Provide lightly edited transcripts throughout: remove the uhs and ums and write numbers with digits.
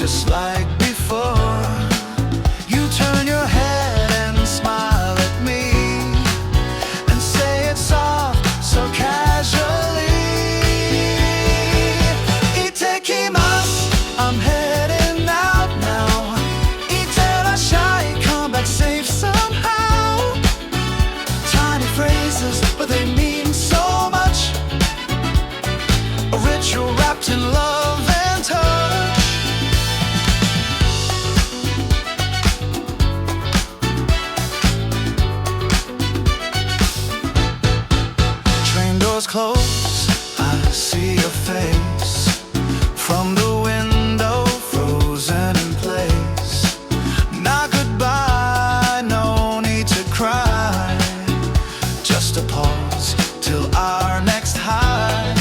just like before. You turn your head and smile at me and say it soft, so casually. Ittekimasu, I'm heading out now. Itterasshai, come back safe somehow. Tiny phrases, but they mean so much. A ritual wrapped in love and touch. Train doors close, I see your face from the window, frozen in place. Not goodbye, no need to cry. Just a pause till our next high.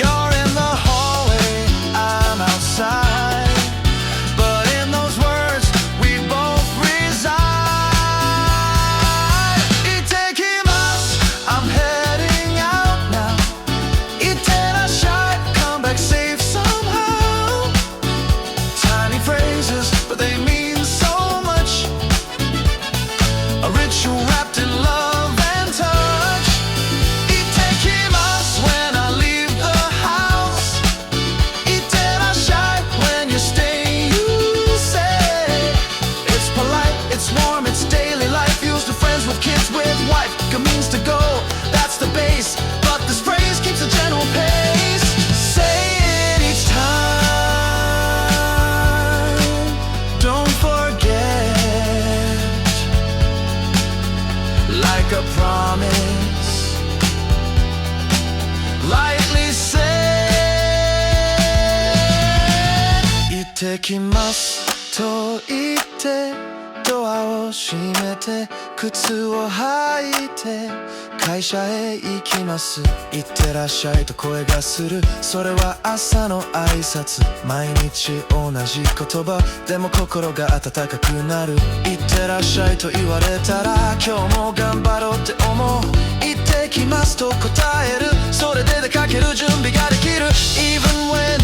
You're in the hallway, I'm outside, but in those words we both reside. Ittekimasu, I'm heading out now. Itterasshai, come back safe somehow. Tiny phrases, but they mean so much. A ritual wrapped in love and touch. Ittekimasu when I leave the house. Itterasshai when you stay, you say. It's polite, it's warm, it's daily life. Used to friends with kids, with wife. It means to go, that's the base. But this phrase keeps a general pace. Say it each time, don't forget. Like a promise, lightly said. Ittekimasu と言ってドアを閉めて靴を履いて会社へ行きます。いってらっしゃいと声がする、それは朝の挨拶。毎日同じ言葉でも心が温かくなる。いってらっしゃいと言われたら今日も頑張ろうって思う。行ってきますと答える、それで出かける準備ができる。Even when